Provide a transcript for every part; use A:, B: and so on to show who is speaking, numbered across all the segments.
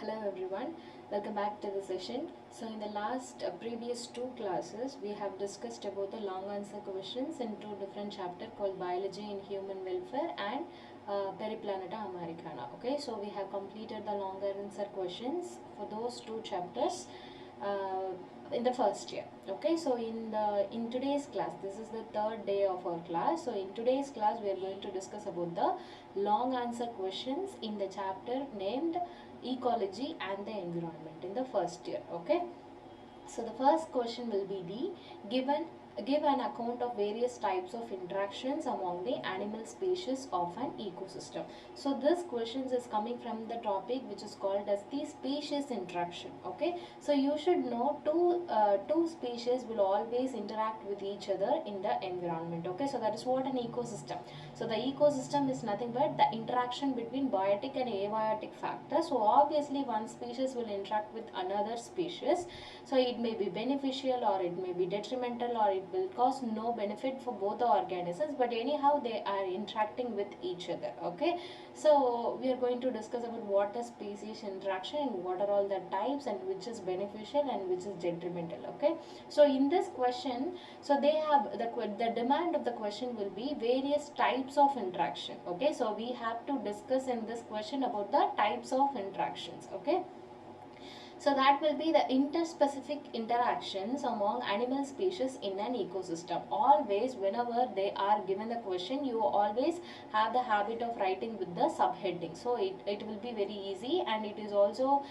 A: Hello everyone, welcome back to the session. So in the last previous two classes we have discussed about the long answer questions in two different chapters called Biology and Human Welfare and Periplaneta Americana. Okay, so we have completed the long answer questions for those two chapters in the first year. Okay, so in today's class, this is the third day of our class. So in today's class we are going to discuss about the long answer questions in the chapter named Ecology and the Environment in the first year. Okay, so the first question will be give an account of various types of interactions among the animal species of an ecosystem. So this questions is coming from the topic which is called as the species interaction. Okay, so you should know two species will always interact with each other in the environment. Okay, so that is what an ecosystem. So the ecosystem is nothing but the interaction between biotic and abiotic factors. So obviously one species will interact with another species. So it may be beneficial or it may be detrimental, or it will cause no benefit for both the organisms, but anyhow they are interacting with each other. Okay, so we are going to discuss about what is species interaction and what are all the types and which is beneficial and which is detrimental. Okay, so in this question, so they have the demand of the question will be various types of interaction. Okay, so we have to discuss in this question about the types of interactions. Okay, so that will be the interspecific interactions among animal species in an ecosystem. Always whenever they are given the question, you always have the habit of writing with the subheading. So it will be very easy, and it is also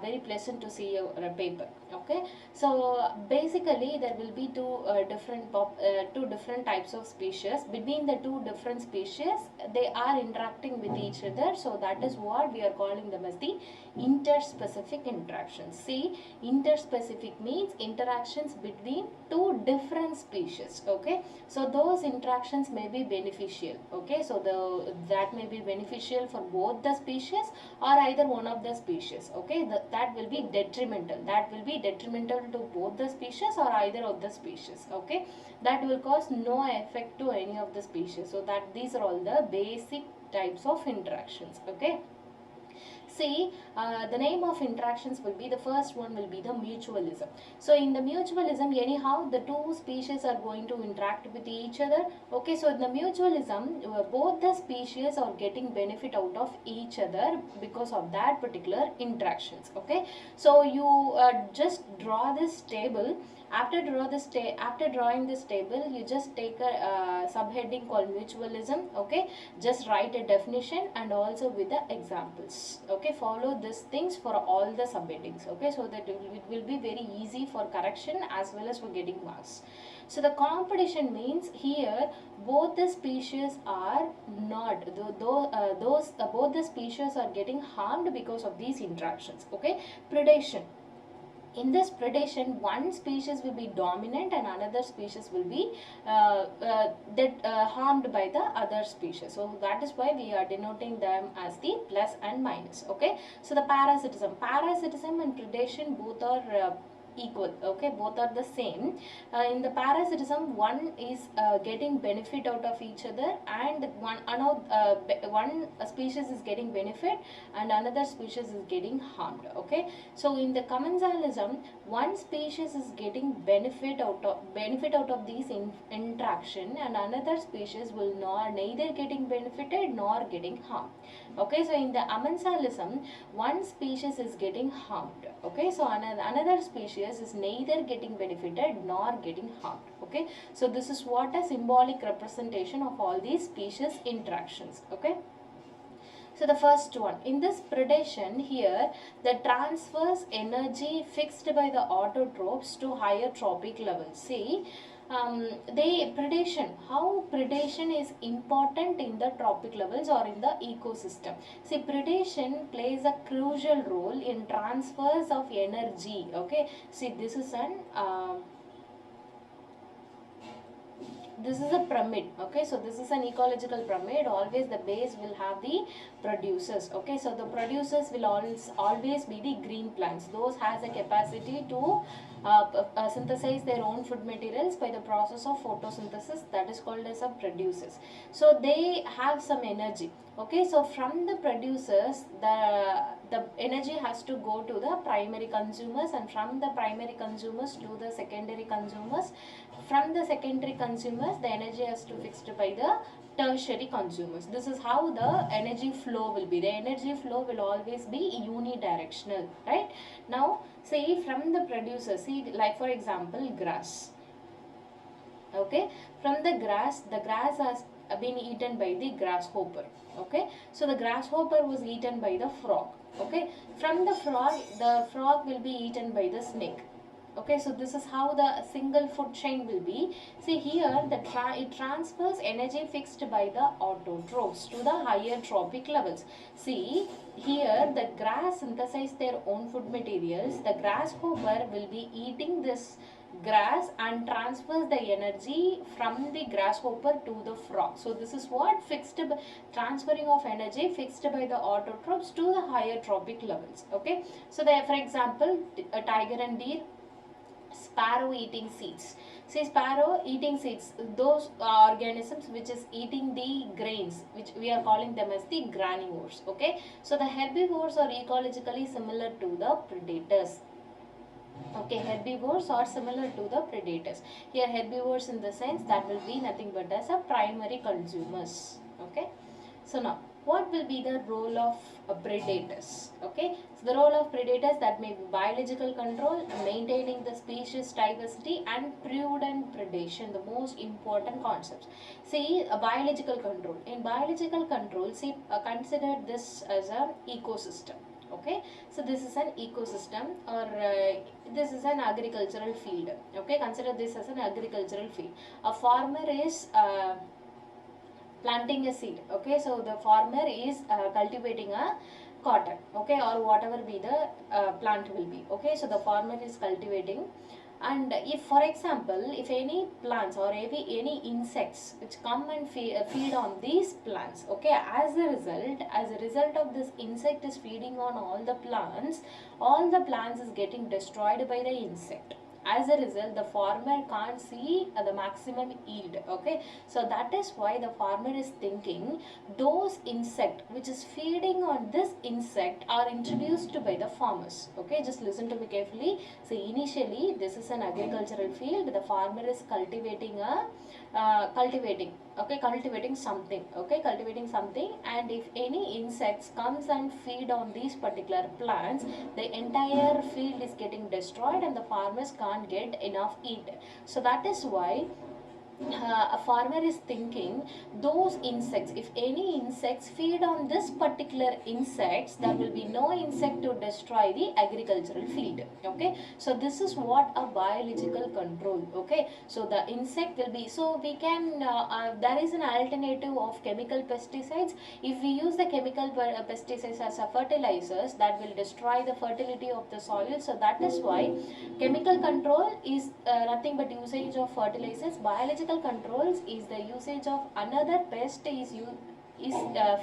A: very pleasant to see your paper. Okay, so basically there will be two different types of species. Between the two different species, they are interacting with each other. So that is what we are calling them as the interspecific interactions. See, interspecific means interactions between two different species. Okay, so those interactions may be beneficial. Okay, so that may be beneficial for both the species or either one of the species. Okay, that will be detrimental. That will be detrimental to both the species or either of the species. Okay, that will cause no effect to any of the species. So that these are all the basic types of interactions. Okay, see, the name of interactions will be, the first one will be the mutualism. So in the mutualism, anyhow the two species are going to interact with each other. Okay, so in the mutualism, both the species are getting benefit out of each other because of that particular interactions. Okay, so you just draw this table. After drawing this table, you just take a subheading called mutualism. Okay, just write a definition and also with the examples. Okay, follow these things for all the subheadings. Okay, so that it will be very easy for correction as well as for getting marks. So the competition means here both the species are not both the species are getting harmed because of these interactions. Okay, predation. In this predation, one species will be dominant and another species will be harmed by the other species. So that is why we are denoting them as the plus and minus. Okay, so the parasitism and predation both are equal. Okay, both are the same. In the parasitism, one is getting benefit out of each other, and one species is getting benefit and another species is getting harmed. Okay, so in the commensalism, one species is getting benefit out of these interaction, and another species will neither getting benefited nor getting harmed. Okay, so in the amensalism, one species is getting harmed. Okay, so another species is neither getting benefited nor getting harmed. Okay, so this is what a symbolic representation of all these species interactions. Okay, so the first one, in this predation here, the transfers energy fixed by the autotrophs to higher trophic levels. See, how predation is important in the trophic levels or in the ecosystem. See, predation plays a crucial role in transfers of energy. Okay, see, this is a pyramid. Okay, so this is an ecological pyramid. Always the base will have the producers. Okay, so the producers will always be the green plants. Those has a capacity to synthesize their own food materials by the process of photosynthesis, that is called as a producers. So they have some energy. Okay, so from the producers, the energy has to go to the primary consumers, and from the primary consumers to the secondary consumers. From the secondary consumers, the energy has to fixed by the tertiary consumers. This is how the energy flow will be. The energy flow will always be unidirectional, right? Now, say from the producer, see, like for example, grass. Okay, from the grass has been eaten by the grasshopper. Okay, so the grasshopper was eaten by the frog. Okay, from the frog will be eaten by the snake. Okay, so this is how the single food chain will be. See here, it transfers energy fixed by the autotrophs to the higher trophic levels. See here, the grass synthesize their own food materials. The grasshopper will be eating this grass and transfers the energy from the grasshopper to the frog. So this is what transferring of energy fixed by the autotrophs to the higher trophic levels. Okay, so there, for example, a tiger and deer, sparrow eating seeds. See, sparrow eating seeds, those organisms which is eating the grains, which we are calling them as the granivores. Okay, so the herbivores are ecologically similar to the predators. Okay, herbivores are similar to the predators. Here herbivores in the sense that will be nothing but as a primary consumers. Okay, so now what will be the role of predators? Okay, so the role of predators, that may be biological control, maintaining the species diversity, and prudent predation, the most important concepts. See, a biological control. In biological control, see, consider this as an ecosystem. Okay, so this is an ecosystem, or this is an agricultural field. Okay, consider this as an agricultural field. A farmer is planting a seed. Okay, so the farmer is cultivating a cotton. Okay, or whatever be the plant will be. Okay, so the farmer is cultivating, and if for example, if any plants or any insects which come and feed on these plants, okay, as a result of this insect is feeding on all the plants is getting destroyed by the insect. As a result, the farmer can't see the maximum yield. Okay, so that is why the farmer is thinking those insect which is feeding on this insect are introduced by the farmers. Okay, just listen to me carefully. So initially this is an agricultural field. The farmer is cultivating cultivating something. Okay, cultivating something, and if any insects comes and feed on these particular plants, the entire field is getting destroyed and the farmers can't get enough yield. So that is why a farmer is thinking those insects, if any insects feed on this particular insects, there will be no insect to destroy the agricultural field. Okay, so this is what a biological control. Okay, so the insect will be, so we can there is an alternative of chemical pesticides. If we use the chemical pesticides as a fertilizers, that will destroy the fertility of the soil. So that is why chemical control is nothing but usage of fertilizers. Biological controls is the usage of another pest is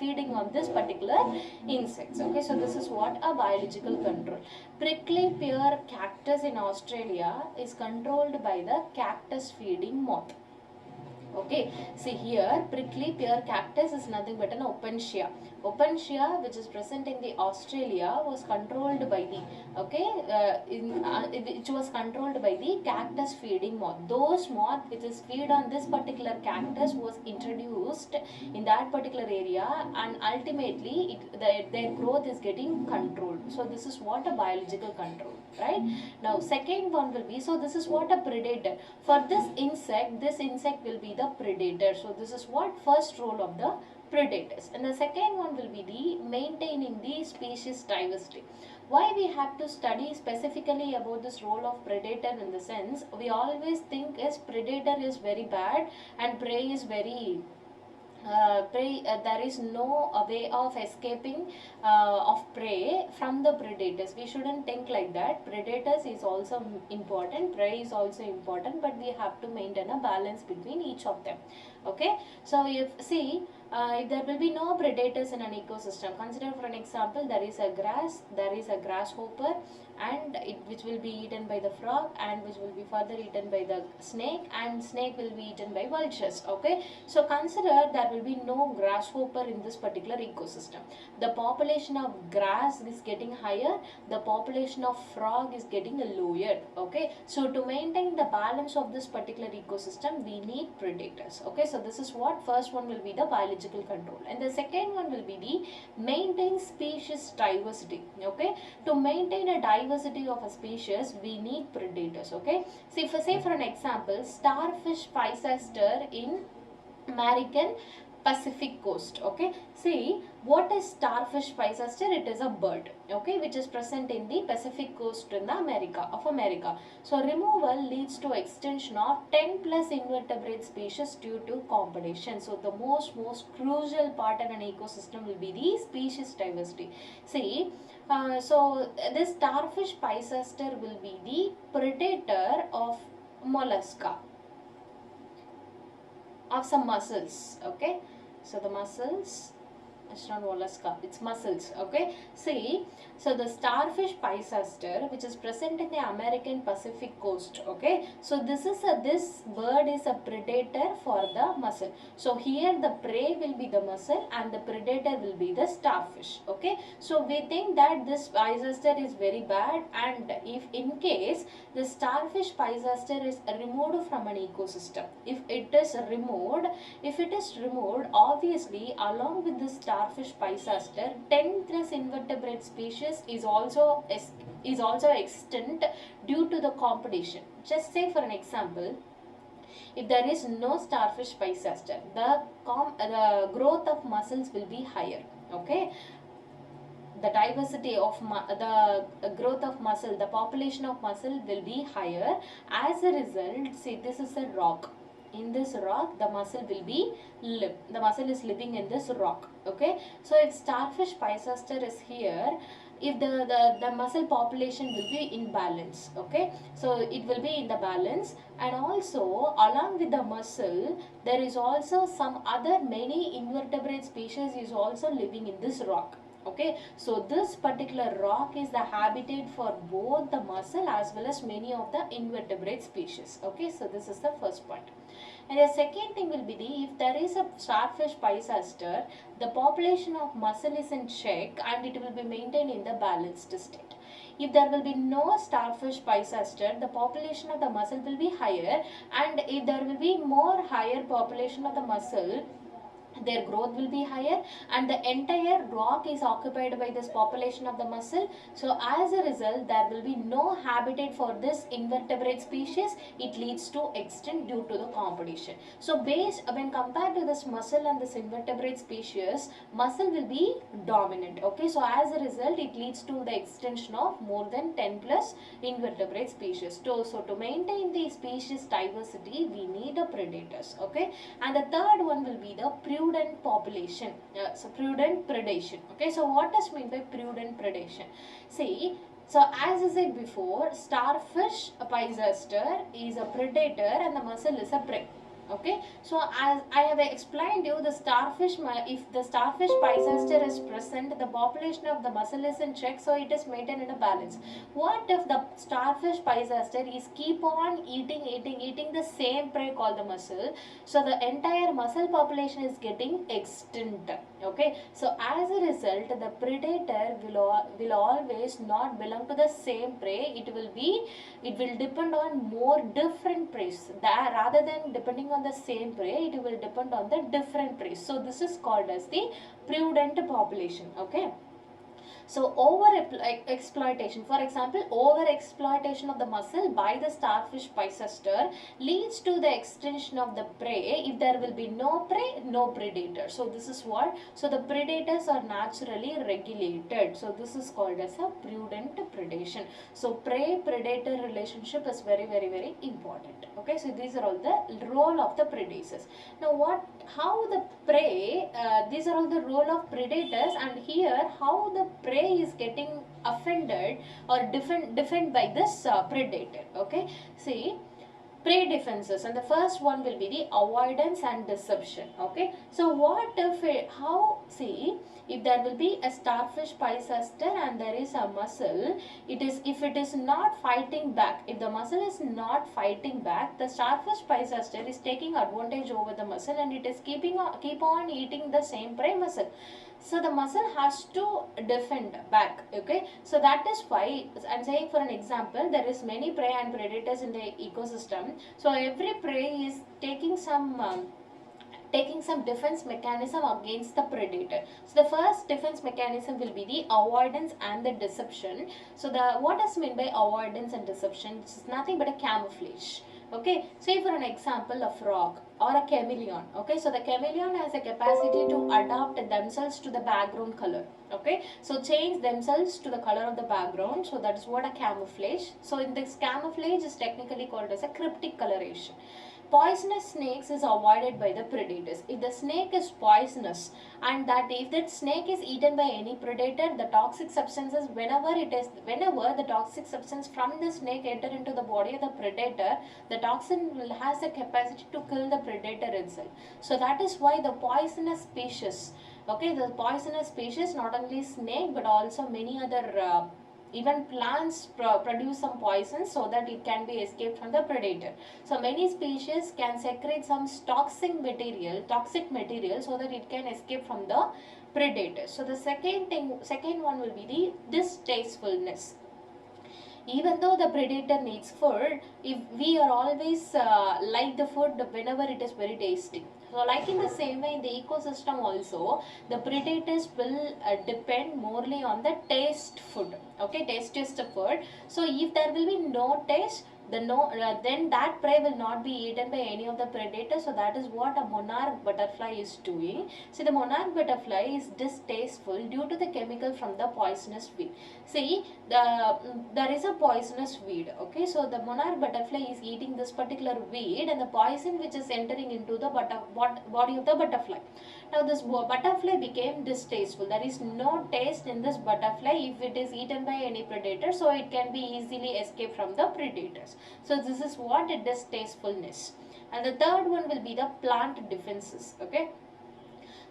A: feeding on this particular insects. Okay, so this is what a biological control. Prickly pear cactus in Australia is controlled by the cactus feeding moth. Okay, see here, prickly pear cactus is nothing but an opensia. Opensia, which is present in the Australia, was controlled by the which was controlled by the cactus feeding moth. Those moth which is feed on this particular cactus was introduced in that particular area, and ultimately their growth is getting controlled. So this is what a biological control, right? Now second one will be, so this is what a predator. For this insect will be the predator. So this is what first role of the predators, and the second one will be the maintaining the species diversity. Why we have to study specifically about this role of predator? In the sense, we always think as predator is very bad and prey is very there is no way of escaping of prey from the predators. We shouldn't think like that. Predators is also important, prey is also important, but we have to maintain a balance between each of them. Okay, so if see if there will be no predators in an ecosystem, consider for an example, there is a grasshopper, and which will be eaten by the frog, and which will be further eaten by the snake, and snake will be eaten by vultures. Okay, so consider there will be no grasshopper in this particular ecosystem. The population of grass is getting higher, the population of frog is getting lower. Okay, so to maintain the balance of this particular ecosystem, we need predators. Okay, so this is what first one will be, the biological control, and the second one will be the maintain species diversity. Okay, to maintain a diversity of a species, we need predators. Okay, so if I say for an example, starfish physaster in American Pacific coast. Okay, see, what is starfish physaster? It is a bird, okay, which is present in the Pacific coast in the America. So removal leads to extinction of 10 plus invertebrate species due to competition. So the most crucial part in an ecosystem will be the species diversity. See, so this starfish physaster will be the predator of mollusca, of some mussels. Okay, so the mussels, it's not mollusca, it's mussels. Okay, see, so the starfish physaster, which is present in the American Pacific coast. Okay, so this bird is a predator for the mussel. So here the prey will be the mussel and the predator will be the starfish. Okay, so we think that this physaster is very bad, and if in case the starfish physaster is removed from an ecosystem, if it is removed, obviously along with the starfish physaster, 10 plus invertebrate species is also extinct due to the competition. Just say for an example, if there is no starfish physaster, the growth of mussels will be higher. Okay, the diversity of the growth of mussel, the population of mussel will be higher. As a result, see, this is a rock. In this rock, the mussel will be the mussel is living in this rock. Okay, so if starfish physaster is here, if the mussel population will be in balance. Okay, so it will be in the balance, and also along with the mussel, there is also some other many invertebrate species is also living in this rock. Okay, so this particular rock is the habitat for both the mussel as well as many of the invertebrate species. Okay, so this is the first point. And the second thing will be if there is a starfish physaster, the population of mussel is in check and it will be maintained in the balanced state. If there will be no starfish physaster, the population of the mussel will be higher, and if there will be more higher population of the mussel, their growth will be higher, and the entire rock is occupied by this population of the mussel. So as a result, there will be no habitat for this invertebrate species. It leads to extinct due to the competition. So when compared to this mussel and this invertebrate species, mussel will be dominant. Okay, so as a result, it leads to the extinction of more than 10 plus invertebrate species. So to maintain the species diversity, we need a predators. Okay, and the third one will be the prudent population. So prudent predation. Okay, so what does mean by prudent predation? See, so as I said before, starfish physaster is a predator and the mussel is a prey. Okay, so as I have explained you, the starfish, if the starfish physaster is present, the population of the mussel is in check, so it is maintained in a balance. What if the starfish physaster is keep on eating the same prey called the mussel? So the entire mussel population is getting extinct. Okay, so as a result, the predator will always not belong to the same prey. It will depend on more different prey. Rather than depending on the same prey, it will depend on the different prey. So this is called as the prudent population. Okay, so exploitation, for example, over exploitation of the mussel by the starfish physaster leads to the extinction of the prey. If there will be no prey, no predator. So this is what, so the predators are naturally regulated. So this is called as a prudent predation. So prey predator relationship is very important. Okay, so these are all the role of the predators. Now how the prey, these are all the role of predators, and here how the prey is getting offended or defended by this predator. Okay, see, prey defenses, and the first one will be the avoidance and deception. Okay, so what if if there will be a starfish physaster and there is a mussel, if it is not fighting back, if the mussel is not fighting back, the starfish physaster is taking advantage over the mussel and it is keep on eating the same prey mussel. So the mussel has to defend back. Okay, so that is why I'm saying, for an example, there is many prey and predators in the ecosystem. So every prey is taking some defense mechanism against the predator. So the first defense mechanism will be the avoidance and the deception. So what is meant by avoidance and deception? It's nothing but a camouflage. Okay, say for an example, a frog or a chameleon. Okay, so the chameleon has a capacity to adapt themselves to the background color. Okay, so change themselves to the color of the background. So that is what a camouflage. So in this, camouflage is technically called as a cryptic coloration. Poisonous snakes is avoided by the predators. If the snake is poisonous, and that if that snake is eaten by any predator, the toxic substances, whenever the toxic substance from the snake enter into the body of the predator, the toxin will has the capacity to kill the predator itself. So that is why the poisonous species, okay, the poisonous species, not only snake but also many other even plants produce some poison so that it can be escaped from the predator. So many species can secrete some toxic material so that it can escape from the predator. So the second one will be the distastefulness. Even though the predator needs food, if we are always like the food whenever it is very tasty. So like in the same way, in the ecosystem also, the predators will depend morely on the taste food. Okay, tastiest food. So if there will be no taste, then that prey will not be eaten by any of the predators. So that is what a monarch butterfly is doing. See, the monarch butterfly is distasteful due to the chemical from the poisonous weed. See, there is a poisonous weed. Okay, so the monarch butterfly is eating this particular weed, and the poison which is entering into the body of the butterfly. Now this butterfly became distasteful. There is no taste in this butterfly if it is eaten by any predator, so it can be easily escaped from the predators. So this is what it is, distastefulness. And the third one will be the plant defenses. Okay,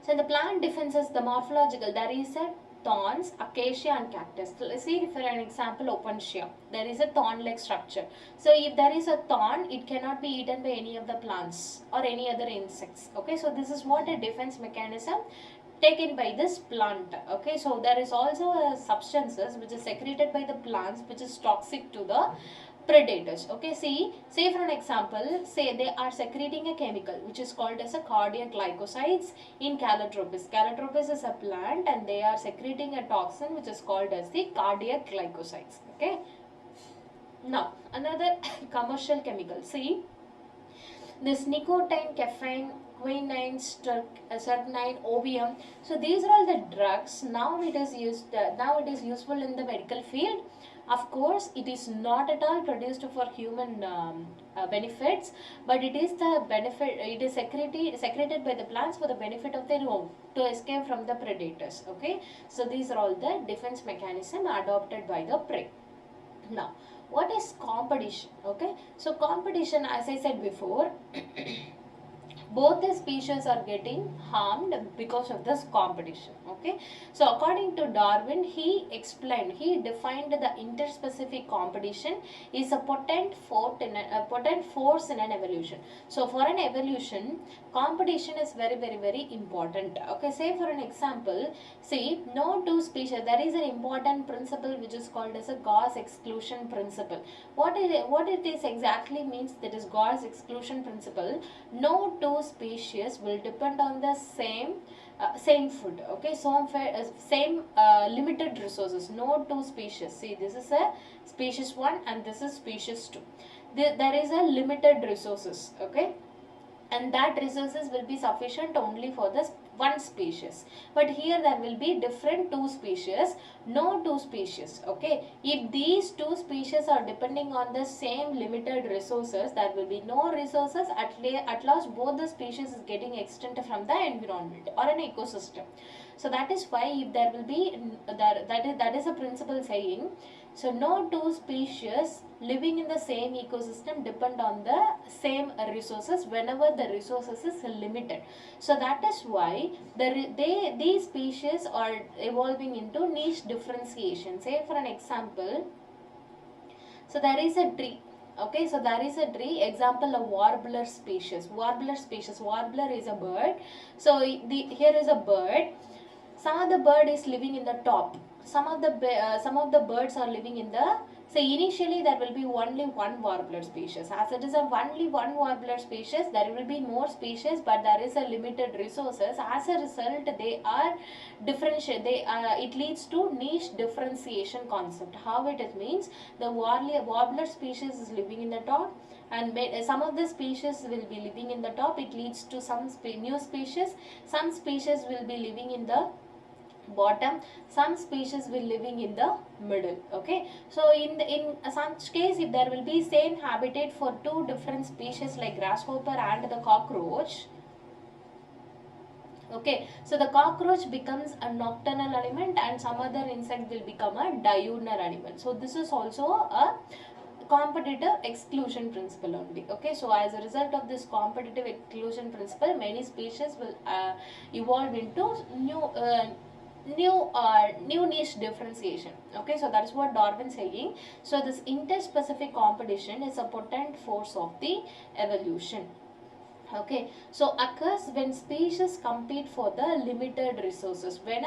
A: so in the plant defenses, the morphological, there is a thorns, acacia and cactus. So let's see, for an example, opuntia. There is a thorn-like structure. So if there is a thorn, it cannot be eaten by any of the plants or any other insects. Okay, so this is what a defense mechanism taken by this plant. Okay, so there is also a substances which is secreted by the plants which is toxic to the predators. Okay, see, say for an example, say they are secreting a chemical which is called as a cardiac glycosides in calotropis. Calotropis is a plant and they are secreting a toxin which is called as the cardiac glycosides. Okay, now another commercial chemical. See, this nicotine, caffeine, quinine, strychnine, opium. So these are all the drugs. Now it is used. Now it is useful in the medical field. Of course, it is not at all produced for human benefits, but it is the benefit. It is secreted by the plants for the benefit of their own, to escape from the predators. Okay, so these are all the defense mechanism adopted by the prey. Now, what is competition? Okay, so competition, as I said before, both the species are getting harmed because of this competition. Okay, so according to Darwin, he defined the interspecific competition is a potent force in an evolution. So for an evolution, competition is very, very, very important. Okay, say for an example, see, no two species, there is an important principle which is called as a Gauss exclusion principle. What it is exactly means, that is Gauss exclusion principle. No two species will depend on the same food. Okay, so same limited resources. No two species. See, this is a species 1 and this is species 2. There is a limited resources. Okay, and that resources will be sufficient only for this one species. But here there will be different two species, no two species. Okay, if these two species are depending on the same limited resources, there will be no resources. At last both the species is getting extinct from the environment or an ecosystem. So that is why if there will be that is a principle saying, so no two species living in the same ecosystem depend on the same resources whenever the resources is limited. So that is why these species are evolving into niche differentiation. Say for an example, so there is a tree. Okay, so there is a tree. Example, a warbler species. Warbler is a bird. So here is a bird. Some of the bird is living in the top. Some of the birds are living in the. So initially there will be only one warbler species. As it is a only one warbler species, there will be more species, but there is a limited resources. As a result, they are differentiate. It leads to niche differentiation concept. How it is means, the warbler species is living in the top, and some of the species will be living in the top. It leads to some new species. Some species will be living in the bottom, some species will living in the middle. Okay, so in such case, if there will be same habitat for two different species like grasshopper and the cockroach, okay, so the cockroach becomes a nocturnal animal and some other insect will become a diurnal animal. So this is also a competitive exclusion principle only. Okay, so as a result of this competitive exclusion principle, many species will evolve into new niche differentiation. Okay, so that is what Darwin saying. So this interspecific competition is a potent force of the evolution. Okay, so occurs when species compete for the limited resources. When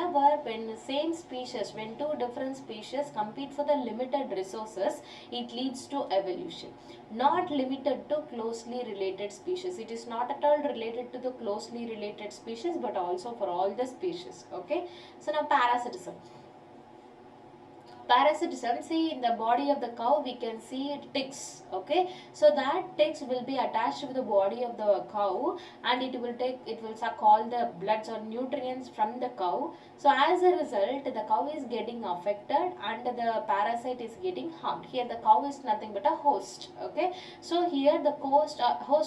A: same species, when two different species compete for the limited resources, it leads to evolution. Not limited to closely related species. It is not at all related to the closely related species, but also for all the species. Okay, so now parasitism. See, in the body of the cow we can see ticks. Okay, so that ticks will be attached to the body of the cow, and it will suck all the bloods or nutrients from the cow. So as a result, the cow is getting affected and the parasite is getting harmed. Here the cow is nothing but a host. Okay, so here the host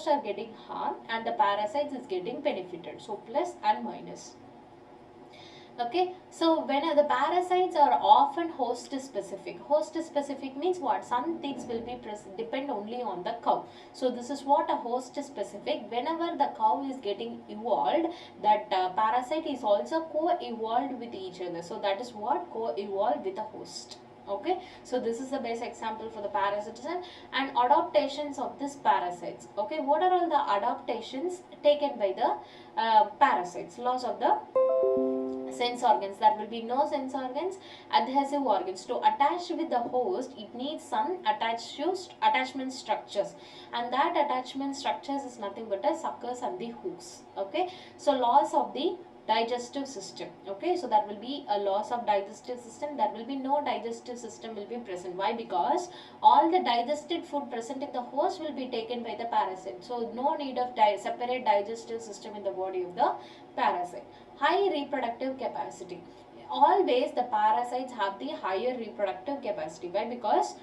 A: are getting harmed and the parasites is getting benefited. So plus and minus. Okay, so when the parasites are often host specific. Host specific means what? Some things will be depend only on the cow. So this is what a host specific. Whenever the cow is getting evolved, that parasite is also co-evolved with each other. So that is what co-evolved with a host. Okay, so this is the best example for the parasitism and adaptations of these parasites. Okay, what are all the adaptations taken by the parasites? Loss of the sense organs. There will be no sense organs. Adhesive organs. To attach with the host, it needs some attachment structures, and that attachment structures is nothing but the suckers and the hooks. Okay, so loss of the digestive system. Okay, so there will be a loss of digestive system. There will be no digestive system will be present. Why? Because all the digested food present in the host will be taken by the parasite. So no need of separate digestive system in the body of the parasite. High reproductive capacity. Always the parasites have the higher reproductive capacity. Why? Because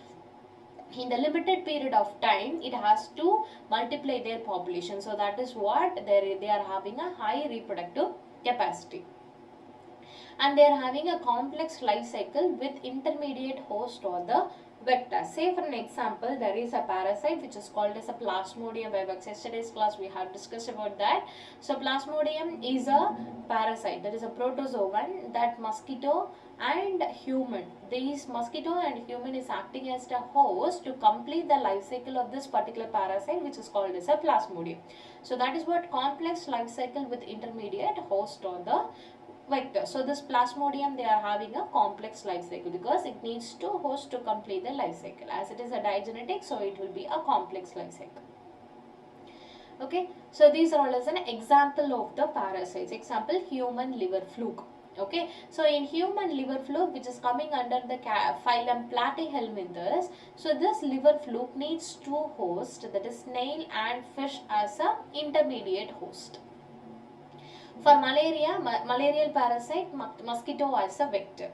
A: in the limited period of time, it has to multiply their population. So that is what they are having a high reproductive capacity. And they are having a complex life cycle with intermediate host or the vector. Say for an example, there is a parasite which is called as a Plasmodium vivax. Yesterday's class we have discussed about that. So Plasmodium is a parasite, that is a protozoan that mosquito and human. These mosquito and human is acting as the host to complete the life cycle of this particular parasite, which is called as a Plasmodium. So that is what complex life cycle with intermediate host or the vector. So this Plasmodium, they are having a complex life cycle because it needs to host to complete the life cycle. As it is a digenetic, so it will be a complex life cycle. Okay, so these are all as an example of the parasites. Example, human liver fluke. Okay, so in human liver fluke, which is coming under the phylum Platyhelminthes, so this liver fluke needs two hosts, that is snail and fish as a intermediate host. For malaria, malarial parasite, mosquito as a vector.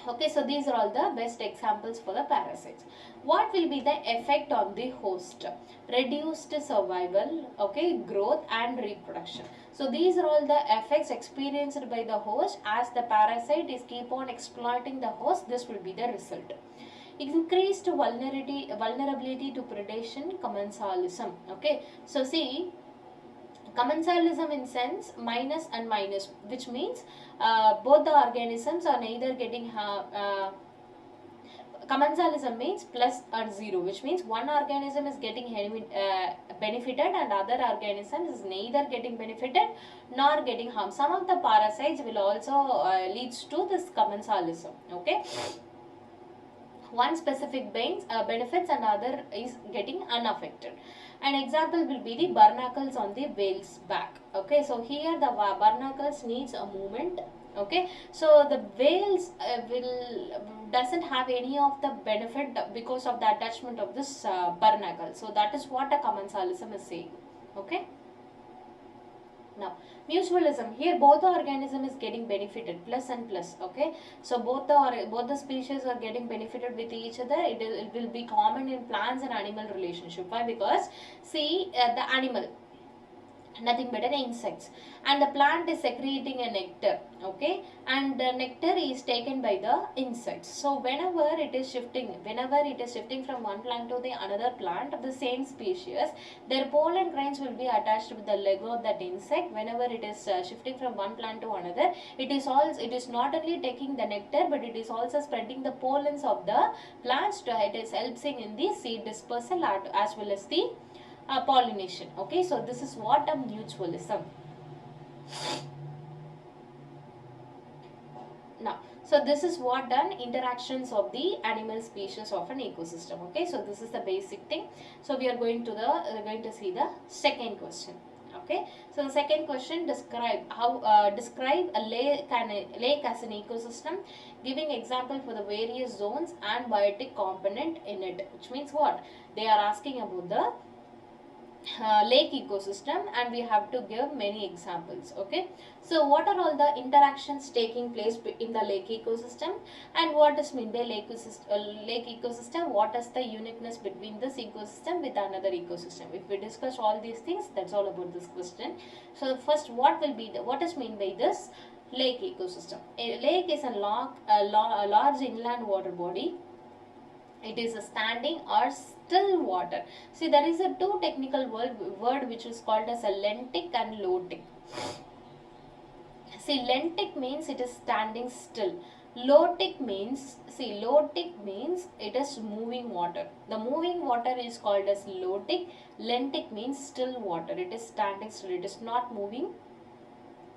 A: Okay, so these are all the best examples for the parasites. What will be the effect on the host? Reduced survival, okay, growth and reproduction. So these are all the effects experienced by the host as the parasite is keep on exploiting the host. This will be the result. Increased vulnerability to predation, commensalism. Okay, so see, commensalism in sense minus and minus, which means both the organisms are neither getting commensalism means plus or zero, which means one organism is getting benefited and other organism is neither getting benefited nor getting harm. Some of the parasites will also leads to this commensalism. Okay, one specific benefits and other is getting unaffected. An example will be the barnacles on the whale's back. Okay, so here the barnacles needs a movement. Okay, so the whales will doesn't have any of the benefit because of the attachment of this barnacle. So that is what a commensalism is saying. Okay. Now, mutualism, here both the organism is getting benefited, plus and plus. Okay, so both the species are getting benefited with each other. It will be common in plants and animal relationship. Why? Because see, the animal, nothing but an insects, and the plant is secreting a nectar. Okay, and the nectar is taken by the insects. So whenever it is shifting from one plant to the another plant of the same species, their pollen grains will be attached with the leg of that insect. Whenever it is shifting from one plant to another, it is not only taking the nectar, but it is also spreading the pollens of the plants. It is helping in the seed dispersal as well as the pollination. Okay, so this is what a mutualism. Now, so this is what done interactions of the animal species of an ecosystem. Okay, so this is the basic thing. So we are going to see the second question. Okay, so the second question, describe a lake as an ecosystem, giving example for the various zones and biotic component in it. Which means what they are asking about the lake ecosystem, and we have to give many examples. Okay, so what are all the interactions taking place in the lake ecosystem, and what is meant by lake ecosystem, what is the uniqueness between this ecosystem with another ecosystem? If we discuss all these things, that's all about this question. So first, what is meant by this lake ecosystem? A lake is a large inland water body. It is a standing or still water. See, there is a two technical word which is called as a lentic and lotic. See, lentic means it is standing still. Lotic means it is moving water. The moving water is called as lotic. Lentic means still water. It is standing still. It is not moving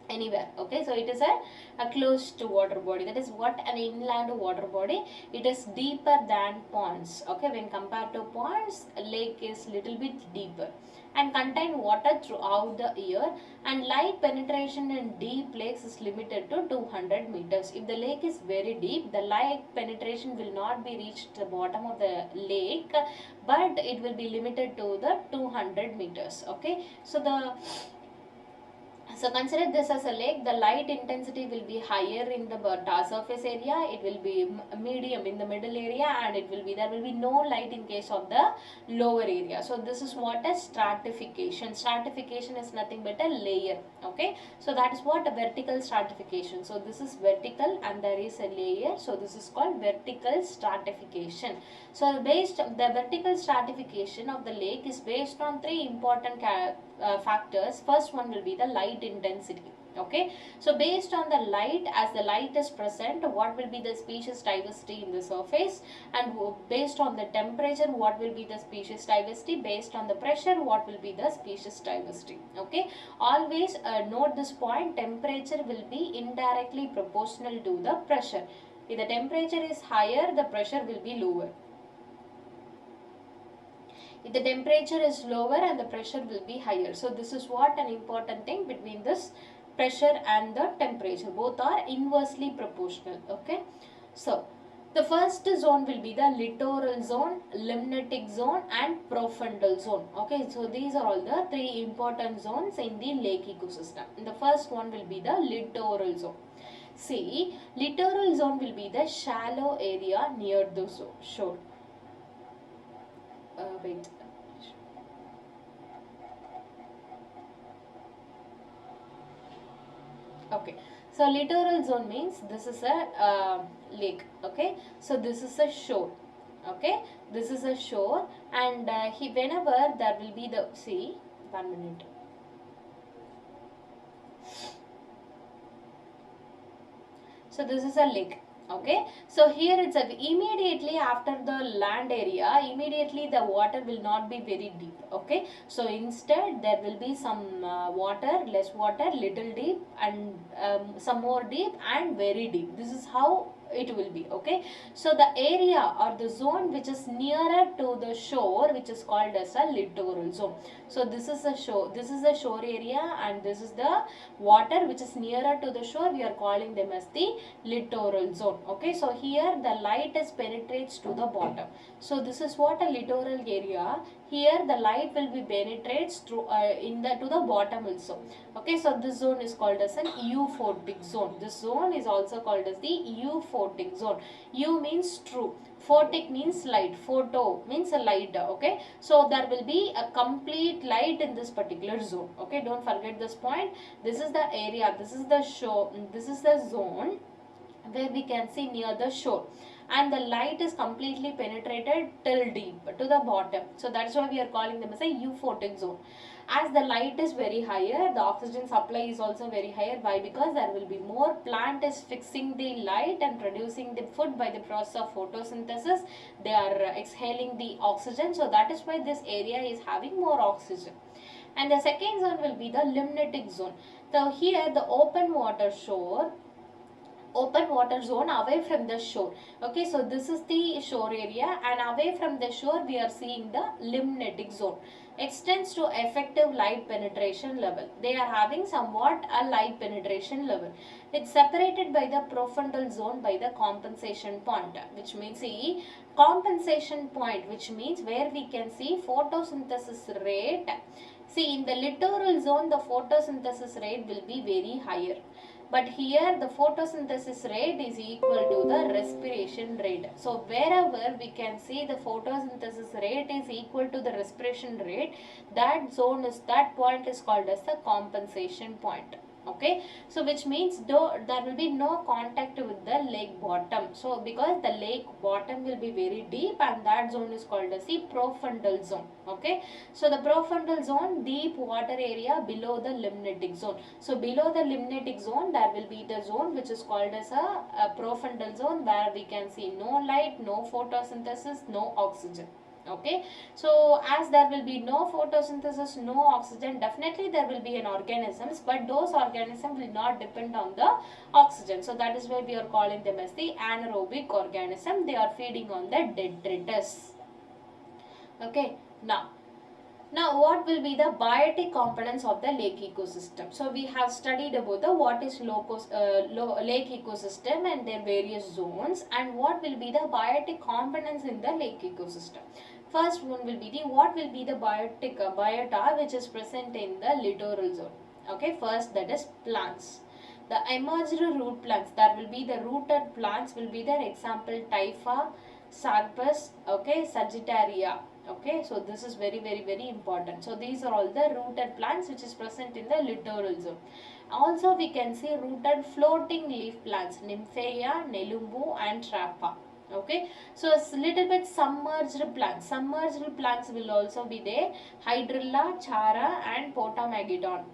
A: anywhere. Okay, so it is a closed water body. That is what an inland water body. It is deeper than ponds. Okay, when compared to ponds, a lake is little bit deeper and contain water throughout the year, and light penetration in deep lakes is limited to 200 meters. If the lake is very deep, the light penetration will not be reached the bottom of the lake, but it will be limited to the 200 meters. Okay, so consider this as a lake. The light intensity will be higher in the surface area. It will be medium in the middle area, and there will be no light in case of the lower area. So this is what a stratification. Stratification is nothing but a layer. Okay, so that is what a vertical stratification. So this is vertical and there is a layer. So this is called vertical stratification. So the vertical stratification of the lake is based on three important factors. First one will be the light intensity. Okay, so based on the light, as the light is present, what will be the species diversity in the surface, and based on the temperature, what will be the species diversity, based on the pressure, what will be the species diversity. Okay, always note this point, temperature will be indirectly proportional to the pressure. If the temperature is higher, the pressure will be lower. If the temperature is lower, and the pressure will be higher. So this is what an important thing between this pressure and the temperature. Both are inversely proportional. Okay, so the first zone will be the littoral zone, limnatic zone and profundal zone. Okay, so these are all the three important zones in the lake ecosystem. The first one will be the littoral zone. See, littoral zone will be the shallow area near the shore. Wait. Okay, so littoral zone means this is a lake. Okay, so this is a shore. Okay, this is a shore, and whenever there will be the see 1 minute. So this is a lake. Okay, so here it's a immediately after the land area, immediately the water will not be very deep. Okay, so instead there will be some water, less water, little deep, and some more deep, and very deep. This is how it will be. Okay, so the area or the zone which is nearer to the shore, which is called as a littoral zone. So this is a shore, this is the shore area, and this is the water which is nearer to the shore. We are calling them as the littoral zone. Okay, so here the light is penetrates to the bottom. So this is what a littoral area. Here the light will be penetrates through to the bottom also. Okay, so this zone is called as an euphotic zone. This zone is also called as the euphotic zone. U means true, photic means light, photo means a light. Okay, so there will be a complete light in this particular zone. Okay, don't forget this point. This is the area, this is the shore, this is the zone where we can see near the shore, and the light is completely penetrated till deep to the bottom. So that's why we are calling them as a euphotic zone. As the light is very higher, the oxygen supply is also very higher. Why? Because there will be more plant is fixing the light and producing the food by the process of photosynthesis. They are exhaling the oxygen, so that is why this area is having more oxygen. And the second zone will be the limnatic zone. So here the open water zone away from the shore. Okay, so this is the shore area, and away from the shore we are seeing the limnatic zone. Extends to effective light penetration level. They are having somewhat a light penetration level. It's separated by the profundal zone by the compensation point, which means see compensation point, which means where we can see photosynthesis rate. See, in the littoral zone the photosynthesis rate will be very higher, but here the photosynthesis rate is equal to the respiration rate. So wherever we can see the photosynthesis rate is equal to the respiration rate, that point is called as the compensation point. Okay, so which means there will be no contact with the lake bottom. So because the lake bottom will be very deep, and that zone is called as the profundal zone. Okay, so the profundal zone, deep water area below the limnatic zone. So below the limnatic zone there will be the zone which is called as a profundal zone, where we can see no light, no photosynthesis, no oxygen. Okay, so as there will be no photosynthesis, no oxygen, definitely there will be an organisms, but those organisms will not depend on the oxygen. So that is why we are calling them as the anaerobic organism. They are feeding on the detritus. Okay, now what will be the biotic components of the lake ecosystem? So we have studied about the what is lake ecosystem and their various zones, and what will be the biotic components in the lake ecosystem. First one will be the what will be the biotic biota which is present in the littoral zone. Okay, first that is plants. The emerged root plants, there will be the rooted plants will be there. Example typha, sarpus, okay, sagittaria. Okay, so this is very important. So these are all the rooted plants which is present in the littoral zone. Also we can see rooted floating leaf plants, nymphaea, nelumbu and trappa. Okay, so a little bit submerged plants. Submerged plants will also be there, hydrilla, chara and potamogeton.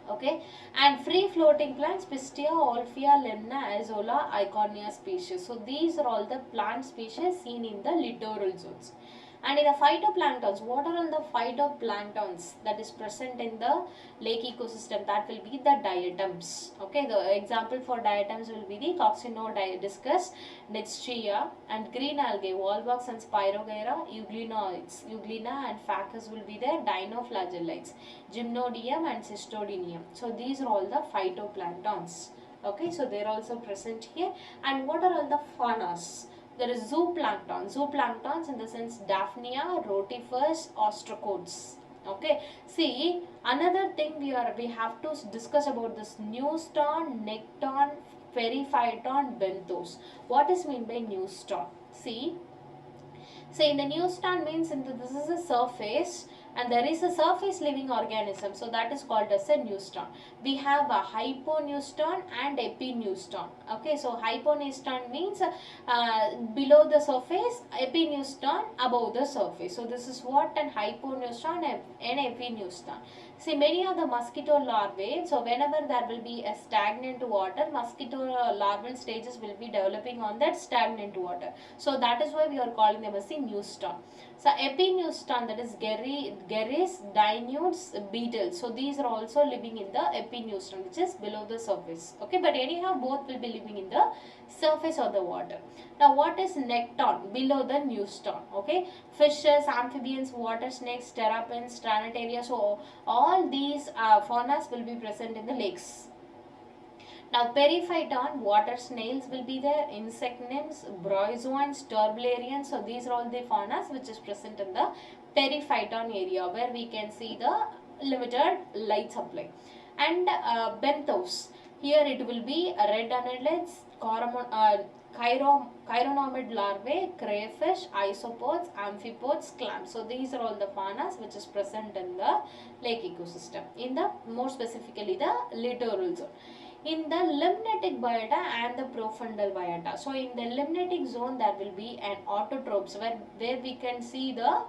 A: Okay, and free floating plants, pistia, olfia, lemna, azola, iconia species. So these are all the plant species seen in the littoral zones. And in the phytoplanktons, what are all the phytoplanktons that is present in the lake ecosystem? That will be the diatoms. Okay, the example for diatoms will be the coccinodiscus, Nitschia, and green algae, Volvox and Spirogyra, euglenoids, euglena and Phacus will be there, dinoflagellates, Gymnodium and Cystodinium. So these are all the phytoplanktons. Okay, so they are also present here. And what are all the faunas? There is zooplankton. Zooplankton in the sense Daphnia, rotifers, ostracods. Okay, see, another thing we have to discuss about this newston, nekton, periphyton, benthos. What is mean by newston? See, so in the newston means this is a surface and there is a surface living organism. So that is called as a newston. We have a hyponewston and epinewston. Okay, so hyponewston means below the surface, epinewston above the surface. So this is what an hyponewston and epinewston. See, many of the mosquito larvae, so whenever there will be a stagnant water, mosquito larval stages will be developing on that stagnant water. So that is why we are calling them as the newston. So epinewston, that is Geris, Dinudes, beetles. So these are also living in the epinewston, which is below the surface. Okay, but anyhow both will be living in the surface of the water. Now what is nekton? Below the newston. Okay, fishes, amphibians, water snakes, terrapins, tranataria. So all these faunas will be present in the lakes. Now periphyton, water snails will be there, insect nymphs, bryozoans, turbularians. So these are all the faunas which is present in the periphyton area where we can see the limited light supply. And benthos, here it will be red annelids, chironomid larvae, crayfish, isopods, amphipods, clams. So these are all the faunas which is present in the lake ecosystem, in the more specifically the littoral zone. In the limnatic biota and the profundal biota. So in the limnatic zone there will be an autotrophs where we can see the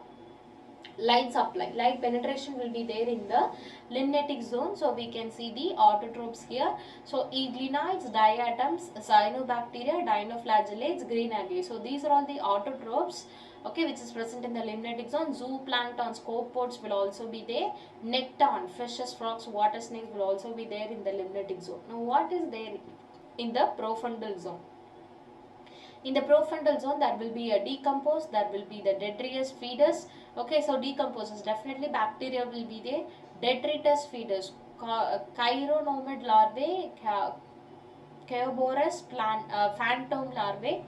A: light supply, light penetration will be there in the limnatic zone. So we can see the autotrophs here. So eglinoids, diatoms, cyanobacteria, dinoflagellates, green algae. So these are all the autotrophs, okay, which is present in the limnatic zone. Zooplankton, scopods will also be there. Nekton, fishes, frogs, water snakes will also be there in the limnatic zone. Now what is there in the profundal zone? In the profundal zone there will be a decomposed, there will be the detritus feeders. Okay, so decomposers, definitely bacteria will be there. Detritus feeders, chironomid larvae, Chaeoborus, phantom larvae,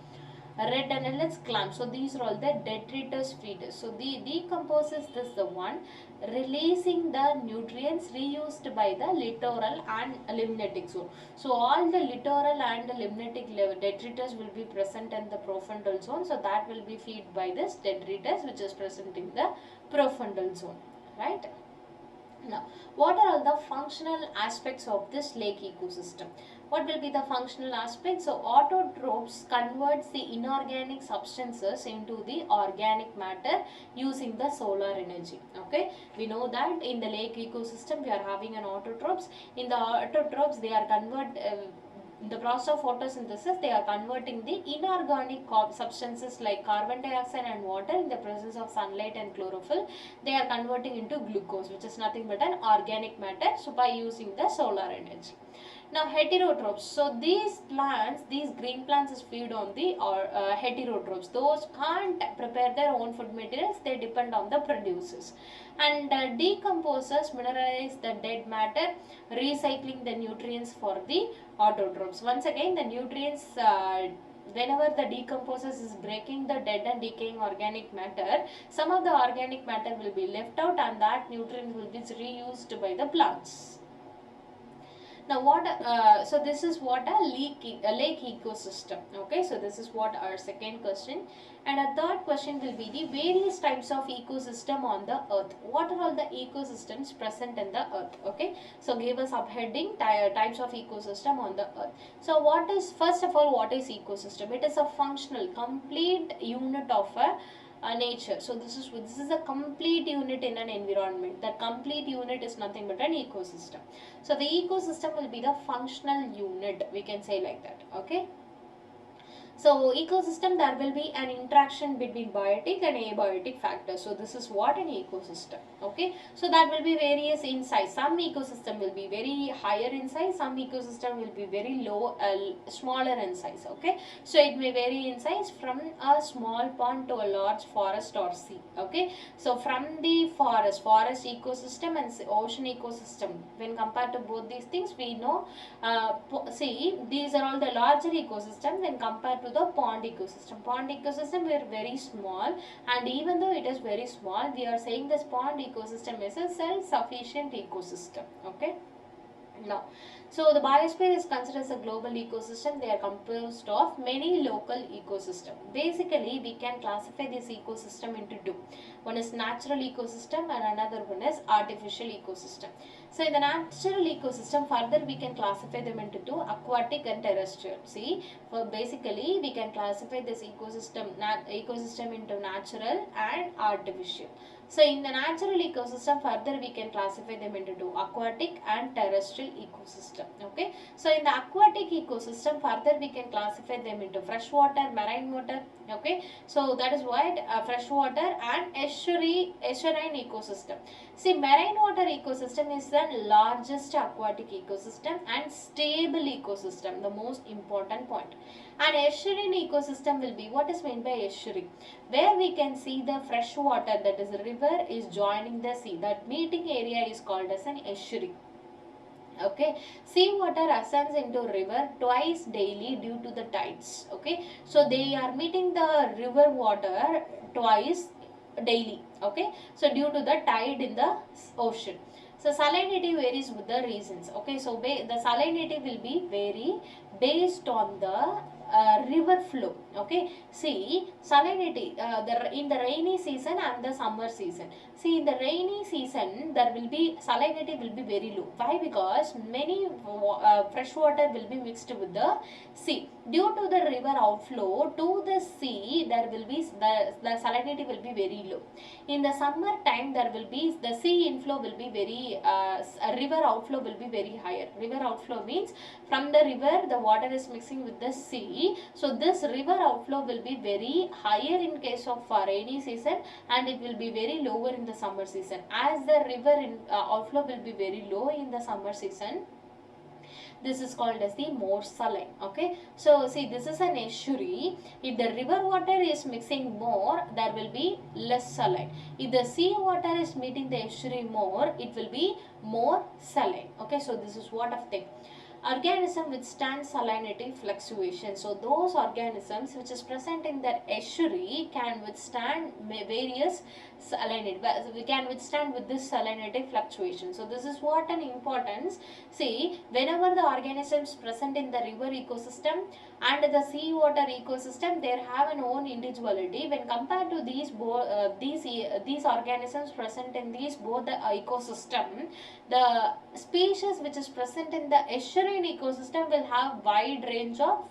A: red annelids, clams. So these are all the detritus feeders. So the decomposes this the one releasing the nutrients reused by the littoral and limnatic zone. So all the littoral and the limnatic detritus will be present in the profundal zone. So that will be fed by this detritus which is present in the profundal zone, right? Now, what are all the functional aspects of this lake ecosystem? What will be the functional aspects? So, autotrophs converts the inorganic substances into the organic matter using the solar energy. Okay, we know that in the lake ecosystem we are having an autotrophs. In the autotrophs, they are in the process of photosynthesis, they are converting the inorganic substances like carbon dioxide and water in the presence of sunlight and chlorophyll. They are converting into glucose, which is nothing but an organic matter. So by using the solar energy. Now heterotrophs. So these plants, these green plants is feed on the heterotrophs. Those can't prepare their own food materials. They depend on the producers. And decomposers mineralize the dead matter, recycling the nutrients for the autotrophs. Once again, the nutrients whenever the decomposers is breaking the dead and decaying organic matter, some of the organic matter will be left out and that nutrient will be reused by the plants. Now so this is what a lake ecosystem. Okay, so this is what our second question. And a third question will be the various types of ecosystem on the earth. What are all the ecosystems present in the earth? Okay, so give us subheading types of ecosystem on the earth. So what is, first of all, what is ecosystem? It is a functional complete unit of a nature. So this is a complete unit in an environment. That complete unit is nothing but an ecosystem. So the ecosystem will be the functional unit, we can say like that. Okay, so ecosystem, there will be an interaction between biotic and abiotic factors. So this is what an ecosystem. Okay, so that will be various in size. Some ecosystem will be very higher in size, some ecosystem will be very low, smaller in size. Okay, so it may vary in size from a small pond to a large forest or sea. Okay, so from the forest ecosystem and ocean ecosystem, when compared to both these things, we know see, these are all the larger ecosystem when compared to to the pond ecosystem. Pond ecosystem were very small, and even though it is very small, we are saying this pond ecosystem is a self-sufficient ecosystem. Okay. Now, so the biosphere is considered as a global ecosystem. They are composed of many local ecosystems. Basically, we can classify this ecosystem into two. One is natural ecosystem and another one is artificial ecosystem. So in the natural ecosystem, further we can classify them into two, aquatic and terrestrial. See, for basically we can classify this ecosystem into natural and artificial. So in the natural ecosystem, further we can classify them into two, aquatic and terrestrial ecosystem. Okay. So in the aquatic ecosystem, further we can classify them into freshwater, marine water. Okay. So that is why freshwater and estuarine ecosystem. See, marine water ecosystem is the largest aquatic ecosystem and stable ecosystem, the most important point. And estuarine ecosystem will be, what is meant by estuary? Where we can see the fresh water, that is river, is joining the sea. That meeting area is called as an estuary. Okay, seawater ascends into river twice daily due to the tides. Okay, so they are meeting the river water twice daily. Okay, so due to the tide in the ocean. So salinity varies with the reasons. Okay, so the salinity will be vary based on the river flow. Okay, see, salinity in the rainy season and the summer season. See, in the rainy season there will be salinity will be very low. Why? Because many fresh water will be mixed with the sea. Due to the river outflow to the sea, there will be the salinity will be very low. In the summer time, there will be the sea inflow will be very river outflow will be very higher. River outflow means from the river the water is mixing with the sea. So this river outflow will be very higher in case of rainy season, and it will be very lower in the summer season. As the river outflow will be very low in the summer season, this is called as the more saline. Okay, so see, this is an estuary. If the river water is mixing more, there will be less saline. If the sea water is meeting the estuary more, it will be more saline. Okay, so this is what of thing. Organism withstand salinity fluctuation. So those organisms which is present in the estuary can withstand various salinity. We can withstand with this salinity fluctuation. So this is what an importance. See, whenever the organisms present in the river ecosystem and the sea water ecosystem, they have an own individuality. When compared to these organisms present in these both the ecosystem, the species which is present in the estuarine ecosystem will have wide range of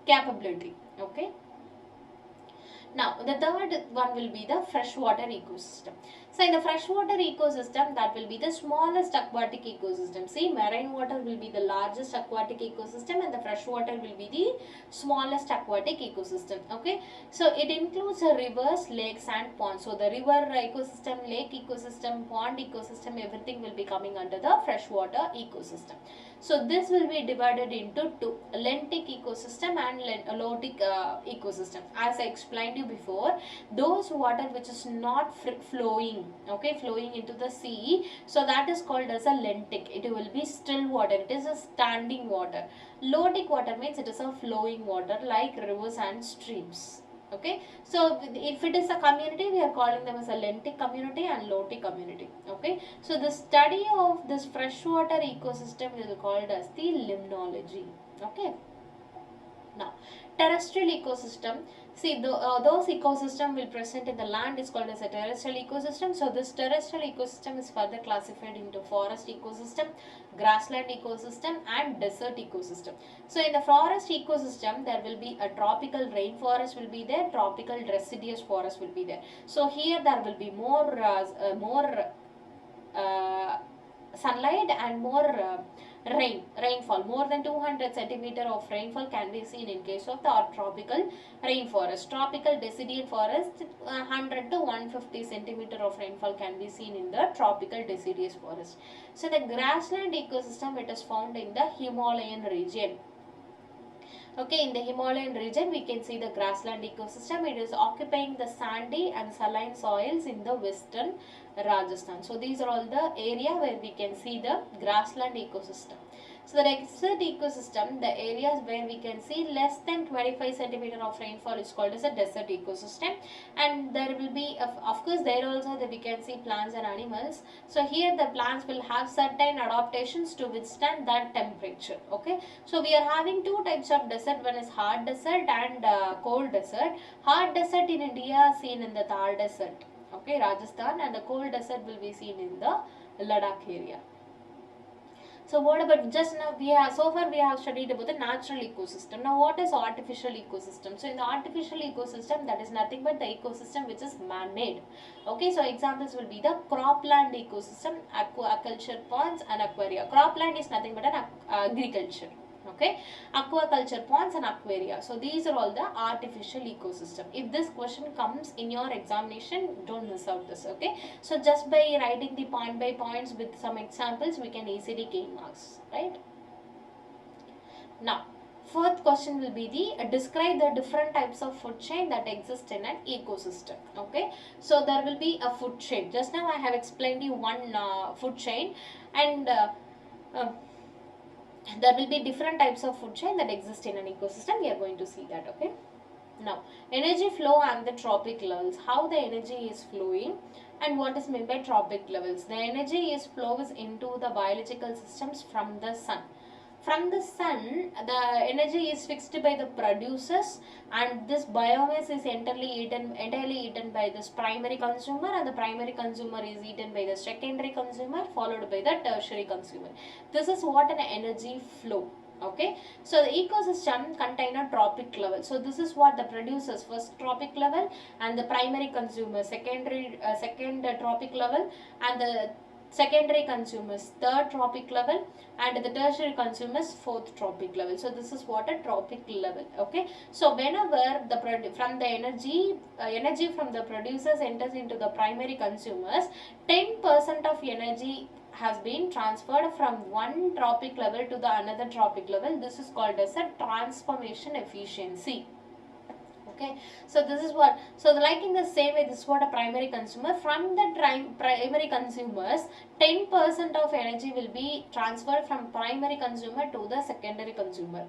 A: capability. Okay. Now, the third one will be the freshwater ecosystem. So, in the freshwater ecosystem, that will be the smallest aquatic ecosystem. See, marine water will be the largest aquatic ecosystem and the freshwater will be the smallest aquatic ecosystem. Okay. So, it includes rivers, lakes and ponds. So, the river ecosystem, lake ecosystem, pond ecosystem, everything will be coming under the freshwater ecosystem. So, this will be divided into two, lentic ecosystem and lotic ecosystem. As I explained you before, those water which is not flowing, okay, flowing into the sea, so that is called as a lentic. It will be still water, it is a standing water. Lotic water means it is a flowing water like rivers and streams. Okay, so if it is a community, we are calling them as a lentic community and lotic community. Okay, so the study of this freshwater ecosystem is called as the limnology. Okay, now terrestrial ecosystem. See, those ecosystem will present in the land is called as a terrestrial ecosystem. So this terrestrial ecosystem is further classified into forest ecosystem, grassland ecosystem and desert ecosystem. So in the forest ecosystem, there will be a tropical rainforest will be there, tropical deciduous forest will be there. So here there will be more sunlight and more rainfall. More than 200 centimeter of rainfall can be seen in case of the tropical rainforest. Tropical deciduous forest, 100 to 150 centimeter of rainfall can be seen in the tropical deciduous forest. So the grassland ecosystem, it is found in the Himalayan region. Okay, in the Himalayan region, we can see the grassland ecosystem. It is occupying the sandy and saline soils in the western Rajasthan. So these are all the area where we can see the grassland ecosystem. So the desert ecosystem, the areas where we can see less than 25 centimeter of rainfall is called as a desert ecosystem. And there will be, of course, there also we can see plants and animals. So here the plants will have certain adaptations to withstand that temperature. Okay, so we are having two types of desert. One is hard desert and cold desert. Hard desert in India seen in the Thar desert, okay, Rajasthan, and the cold desert will be seen in the Ladakh area. So what about, just now we have, so far we have studied about the natural ecosystem. Now what is artificial ecosystem? So in the artificial ecosystem, that is nothing but the ecosystem which is man-made. Okay, so examples will be the cropland ecosystem, aquaculture ponds and aquaria. Cropland is nothing but an agriculture. Okay, aquaculture ponds and aquaria. So these are all the artificial ecosystem. If this question comes in your examination, don't miss out this. Okay, so just by writing the point by points with some examples, we can easily gain marks, right? Now fourth question will be the describe the different types of food chain that exist in an ecosystem. Okay, so there will be a food chain. Just now I have explained you one food chain, and there will be different types of food chain that exist in an ecosystem. We are going to see that. Okay, now energy flow and the tropic levels, how the energy is flowing and what is meant by tropic levels. The energy is flows into the biological systems from the sun. From the sun, the energy is fixed by the producers, and this biomass is entirely eaten by this primary consumer, and the primary consumer is eaten by the secondary consumer, followed by the tertiary consumer. This is what an energy flow. Okay, so the ecosystem contain a tropic level. So this is what the producers first tropic level, and the primary consumer second tropic level, and the secondary consumers third tropic level, and the tertiary consumers fourth tropic level. So this is what a tropic level. Okay, so whenever the from the energy from the producers enters into the primary consumers, 10% of energy has been transferred from one tropic level to the another tropic level. This is called as a transformation efficiency. Okay, so this is what, so like in the same way, this is what a primary consumer, from the primary consumers, 10% of energy will be transferred from primary consumer to the secondary consumer.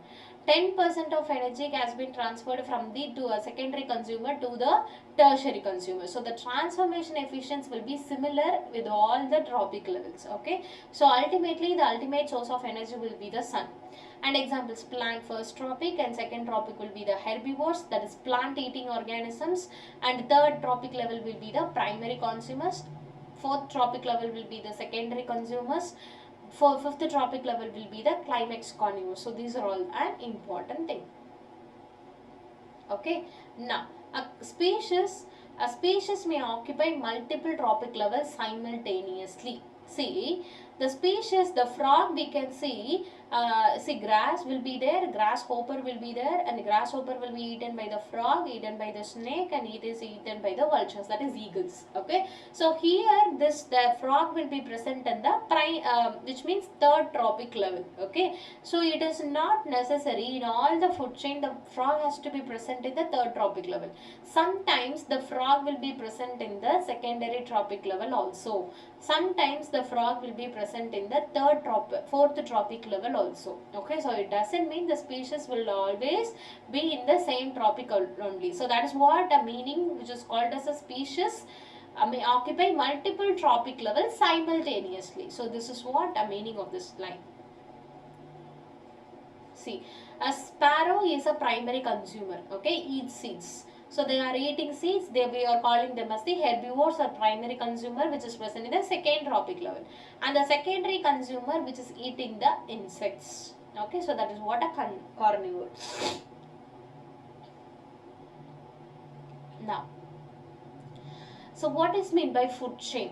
A: 10% of energy has been transferred from the to a secondary consumer to the tertiary consumer. So the transformation efficiency will be similar with all the tropic levels. Okay, so ultimately the ultimate source of energy will be the sun. And examples, plant first tropic and second tropic will be the herbivores, that is plant eating organisms, and third tropic level will be the primary consumers, fourth tropic level will be the secondary consumers, fifth tropic level will be the climax carnivores. So these are all an important thing. Okay, now a species may occupy multiple tropic levels simultaneously. See, the species, the frog we can see grass will be there, grasshopper will be there, and grasshopper will be eaten by the frog, eaten by the snake, and it is eaten by the vultures, that is eagles. Okay, so here the frog will be present in the which means third tropic level. Okay, so it is not necessary in all the food chain the frog has to be present in the third tropic level. Sometimes the frog will be present in the secondary tropic level also. Sometimes the frog will be present in the fourth tropic level also. Okay, so it doesn't mean the species will always be in the same tropic only. So that is what a meaning which is called as a species may occupy multiple tropic levels simultaneously. So this is what a meaning of this line. See, a sparrow is a primary consumer. Okay, eats seeds. So they are eating seeds. We are calling them as the herbivores or primary consumer, which is present in the second tropic level, and the secondary consumer which is eating the insects. Okay, so that is what a carnivore. Now, so what is meant by food chain?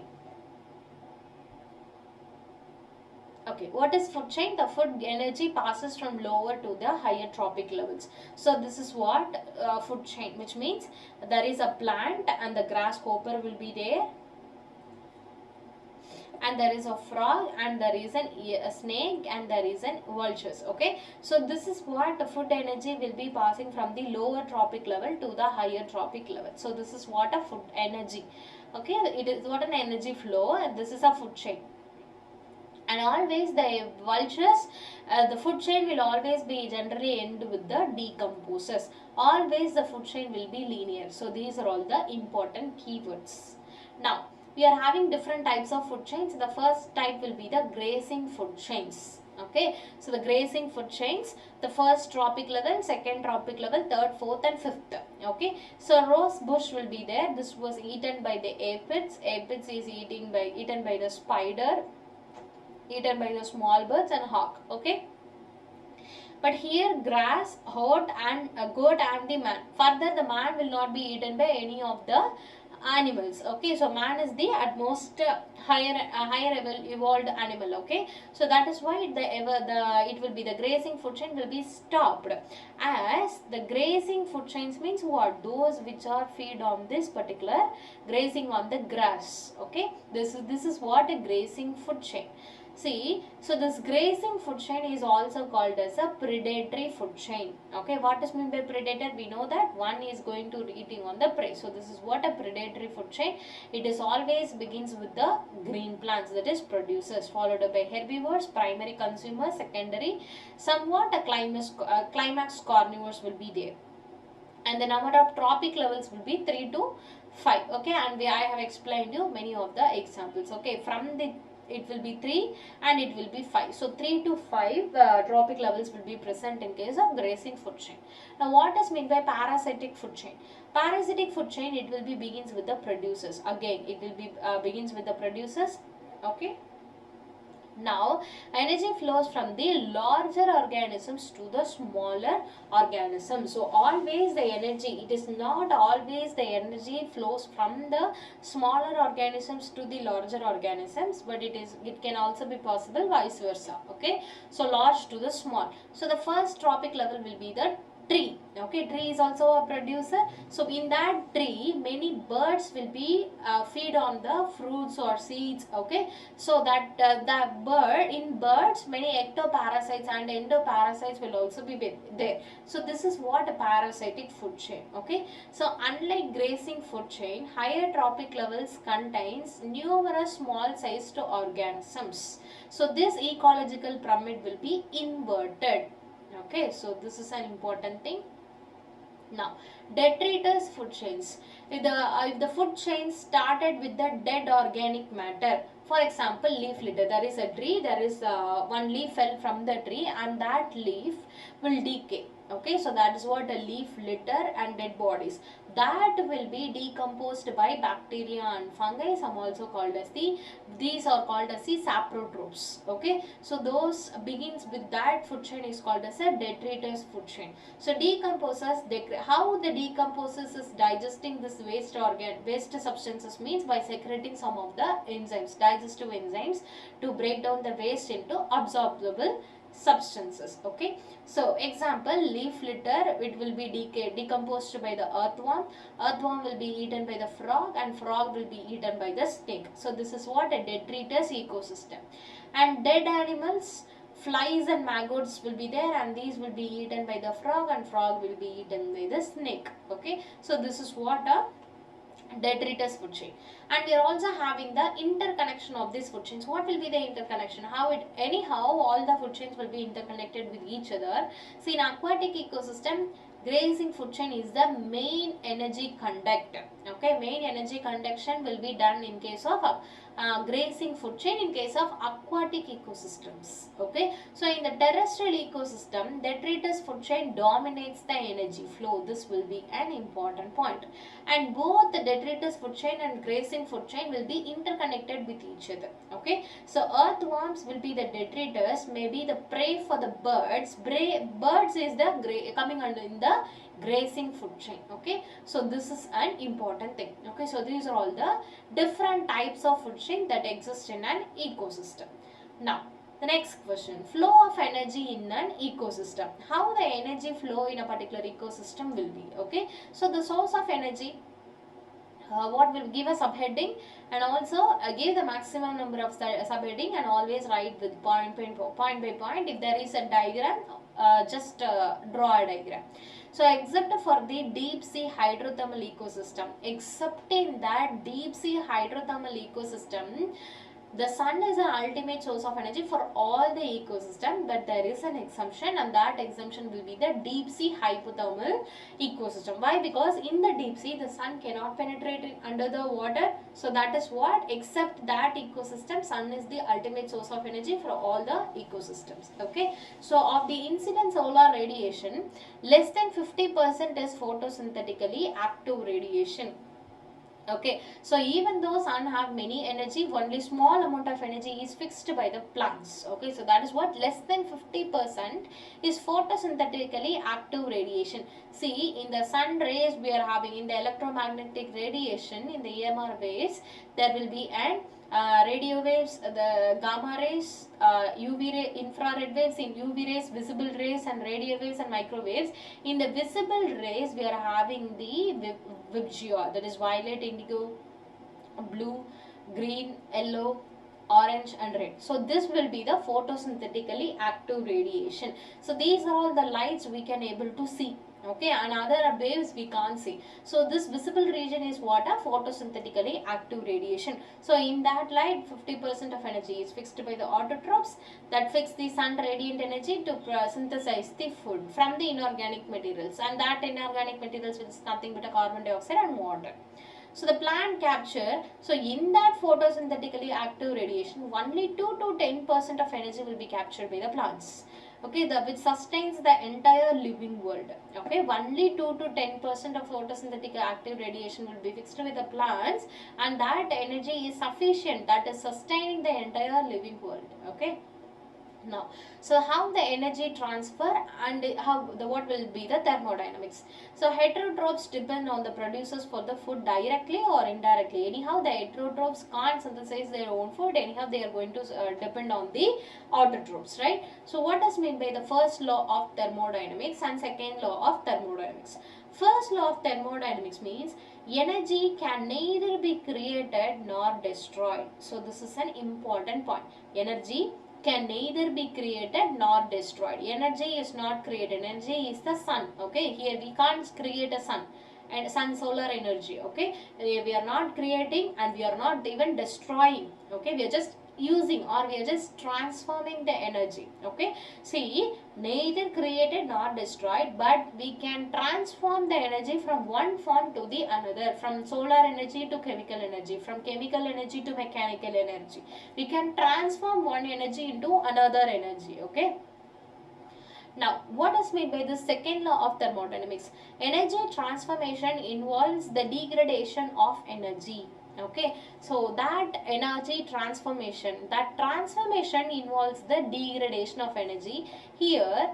A: Okay, what is food chain? The food energy passes from lower to the higher tropic levels. So this is what food chain, which means there is a plant and the grasshopper will be there, and there is a frog, and there is a snake, and there is an vultures. Okay, so this is what the food energy will be passing from the lower tropic level to the higher tropic level. So this is what a food energy. Okay, it is what an energy flow, and this is a food chain. And always the vultures, the food chain will always be generally end with the decomposers. Always the food chain will be linear. So these are all the important keywords. Now we are having different types of food chains. The first type will be the grazing food chains. Okay, so the grazing food chains, the first trophic level, second trophic level, third, fourth and fifth. Okay, so rose bush will be there. This was eaten by the aphids. Aphids is eaten by the spider, eaten by the small birds and hawk. Okay, but here grass, goat and the man. Further the man will not be eaten by any of the animals. Okay, so man is the at most higher evolved animal. Okay, so that is why it will be the grazing food chain will be stopped. As the grazing food chains means what? Those which are feed on this particular grazing on the grass. Okay, this is what a grazing food chain. See, so this grazing food chain is also called as a predatory food chain. Okay, what is meant by predator? We know that one is going to eating on the prey. So this is what a predatory food chain. It is always begins with the green plants, that is producers, followed by herbivores, primary consumers, secondary, somewhat a climax carnivores will be there. And the number of trophic levels will be 3 to 5. Okay, and I have explained you many of the examples. Okay, from the it will be 3 and it will be 5. So 3 to 5 trophic levels will be present in case of grazing food chain. Now what is meant by parasitic food chain? Parasitic food chain, it will be begins with the producers. Again, it will be begins with the producers. Okay. Now, energy flows from the larger organisms to the smaller organisms. So, always the energy, it is not always the energy flows from the smaller organisms to the larger organisms, but it can also be possible vice versa. Okay, so large to the small. So, the first trophic level will be the tree. Okay, tree is also a producer. So in that tree many birds will be feed on the fruits or seeds. Okay, so that in birds many ectoparasites and endoparasites will also be there. So this is what a parasitic food chain. Okay, so unlike grazing food chain, higher trophic levels contains numerous small sized organisms. So this ecological pyramid will be inverted. Okay, so this is an important thing. Now, detritus food chains. If the food chain started with the dead organic matter, for example, leaf litter. There is a tree, there is one leaf fell from the tree and that leaf will decay. Okay, so that is what a leaf litter and dead bodies. That will be decomposed by bacteria and fungi. Some also called as these are called as the saprotrophs. Okay, so those begins with that food chain is called as a detritus food chain. So decomposers, how the decomposers is digesting this waste substances means by secreting some of the enzymes, digestive enzymes, to break down the waste into absorbable substances. Okay, so example, leaf litter, it will be decomposed by the earthworm. Earthworm will be eaten by the frog and frog will be eaten by the snake. So this is what a detritus ecosystem. And dead animals, flies and maggots will be there and these will be eaten by the frog and frog will be eaten by the snake. Okay, so this is what a detritus food chain. And we are also having the interconnection of these food chains. What will be the interconnection? Anyhow all the food chains will be interconnected with each other. See, in aquatic ecosystem, grazing food chain is the main energy conductor. Okay, main energy conduction will be done in case of grazing food chain in case of aquatic ecosystems. Okay, so in the terrestrial ecosystem, detritus food chain dominates the energy flow. This will be an important point. And both the detritus food chain and grazing food chain will be interconnected with each other. Okay, so earthworms will be the detritus, maybe the prey for the birds. Birds is the coming under in the grazing food chain. Okay, so this is an important thing. Okay, so these are all the different types of food chain that exist in an ecosystem. Now the next question, flow of energy in an ecosystem. How the energy flow in a particular ecosystem will be. Okay, so the source of energy, what will give a subheading and also give the maximum number of subheading and always write with point by point. If there is a diagram, just draw a diagram. So except for the deep sea hydrothermal ecosystem, except in that deep sea hydrothermal ecosystem, The sun is an ultimate source of energy for all the ecosystem, but there is an exemption, and that exemption will be the deep sea hypothermal ecosystem. Why? Because in the deep sea the sun cannot penetrate under the water, so that is what, except that ecosystem, sun is the ultimate source of energy for all the ecosystems. Okay, so of the incident solar radiation, less than 50% is photosynthetically active radiation. Okay, so even though sun have many energy, only small amount of energy is fixed by the plants. Okay, so that is what, less than 50% is photosynthetically active radiation. See, in the sun rays we are having, in the electromagnetic radiation, in the EMR waves, there will be an radio waves, the gamma rays, UV ray, infrared waves, in UV rays, visible rays, and radio waves and microwaves. In the visible rays we are having the Vibgeo, that is violet, indigo, blue, green, yellow, orange and red. So this will be the photosynthetically active radiation. So these are all the lights we can able to see. Okay, and other waves we can't see. So this visible region is what, a photosynthetically active radiation. So in that light, 50% of energy is fixed by the autotrophs that fix the sun radiant energy to synthesize the food from the inorganic materials, and that inorganic materials is nothing but a carbon dioxide and water. So the plant capture, so in that photosynthetically active radiation, only 2 to 10% of energy will be captured by the plants. Okay, which sustains the entire living world. Okay, only 2 to 10% of photosynthetic active radiation will be fixed with the plants, and that energy is sufficient, that is sustaining the entire living world. Okay. Now, so how the energy transfer and how what will be the thermodynamics. So heterotrophs depend on the producers for the food directly or indirectly. Anyhow, the heterotrophs can't synthesize their own food. Anyhow, they are going to depend on the autotrophs, right? So what does mean by the first law of thermodynamics and second law of thermodynamics? First law of thermodynamics means energy can neither be created nor destroyed. So this is an important point. Energy can neither be created nor destroyed. Energy is not created. Energy is the sun. Okay, here we can't create a sun and sun solar energy. Okay, we are not creating and we are not even destroying. Okay, we are just using, or we are just transforming the energy. Okay, see, neither created nor destroyed, but we can transform the energy from one form to the another, from solar energy to chemical energy, from chemical energy to mechanical energy. We can transform one energy into another energy. Okay. Now, what is meant by the second law of thermodynamics? Energy transformation involves the degradation of energy. Okay, so that energy transformation, that transformation involves the degradation of energy. Here,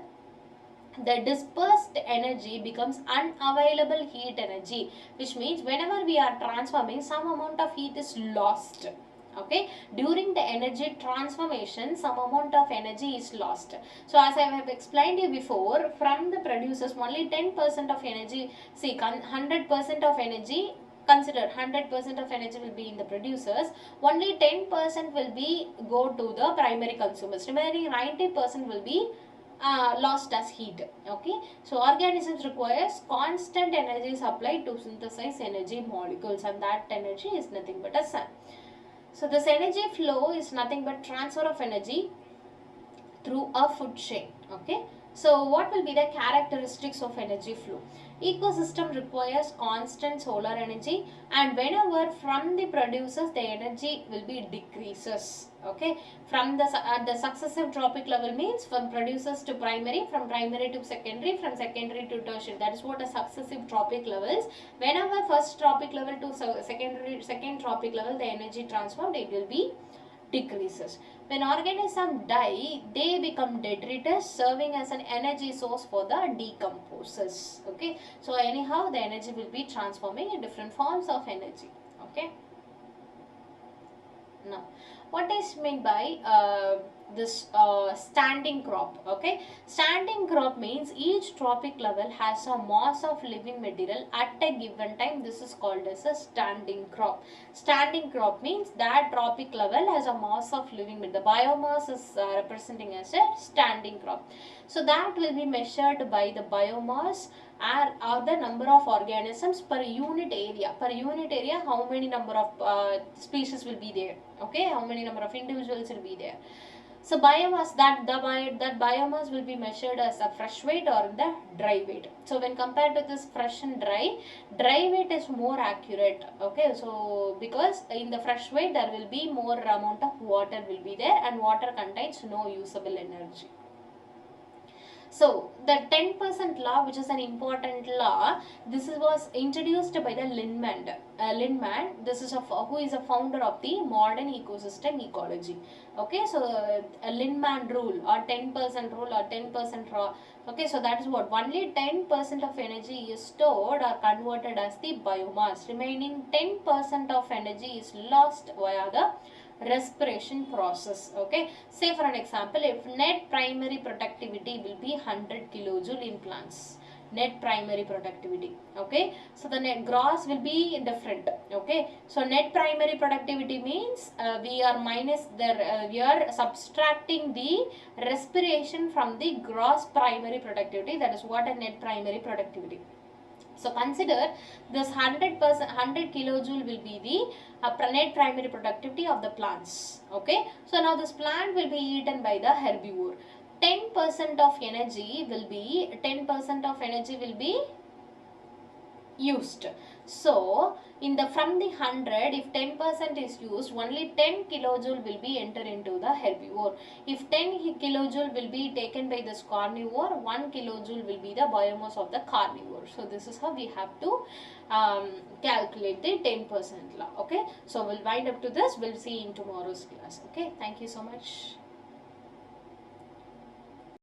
A: the dispersed energy becomes unavailable heat energy, which means whenever we are transforming, some amount of heat is lost. Okay, during the energy transformation, some amount of energy is lost. So as I have explained you before, from the producers only 10% of energy, see, 100% of energy, consider 100% of energy will be in the producers, only 10% will be go to the primary consumers, remaining 90% will be lost as heat. Okay, so organisms requires constant energy supply to synthesize energy molecules, and that energy is nothing but a sun. So this energy flow is nothing but transfer of energy through a food chain. Okay, so what will be the characteristics of energy flow? Ecosystem requires constant solar energy, and whenever from the producers the energy will be decreases. Okay, from the at the successive trophic level means from producers to primary, from primary to secondary, from secondary to tertiary. That is what a successive trophic levels. Whenever first trophic level to second trophic level, the energy transformed, it will be decreases. When organisms die, they become detritus, serving as an energy source for the decomposers. Okay, so anyhow, the energy will be transforming in different forms of energy. Okay. Now, what is meant by this standing crop. Okay, standing crop means each trophic level has a mass of living material at a given time. This is called as a standing crop. Standing crop means that trophic level has a mass of living material. The biomass is representing as a standing crop. So that will be measured by the biomass or the number of organisms per unit area. Per unit area, how many number of species will be there? Okay, how many number of individuals will be there? So biomass, that biomass will be measured as a fresh weight or the dry weight. So when compared to this fresh and dry weight is more accurate. Okay, so because in the fresh weight there will be more amount of water will be there, and water contains no usable energy. So the 10% law, which is an important law, this was introduced by the Lindemann. This is who is a founder of the modern ecosystem ecology. Okay, so a Lindemann rule or 10% rule or 10% law. Okay, so that is what only 10% of energy is stored or converted as the biomass. Remaining 10% of energy is lost via the respiration process. Okay, say for an example, if net primary productivity will be 100 kilojoule in plants, net primary productivity. Okay, so the net gross will be different. Okay, so net primary productivity means we are minus the we are subtracting the respiration from the gross primary productivity. That is what a net primary productivity. So consider this 100%, 100 kilojoule will be the net primary productivity of the plants. Okay, so now this plant will be eaten by the herbivore. 10% of energy will be used. So in the from the 100, if 10% is used, only 10 kilojoule will be entered into the herbivore. If 10 kilojoule will be taken by this carnivore, 1 kilojoule will be the biomass of the carnivore. So this is how we have to calculate the 10% law. Okay, so we'll wind up to this. We'll see in tomorrow's class. Okay, thank you so much.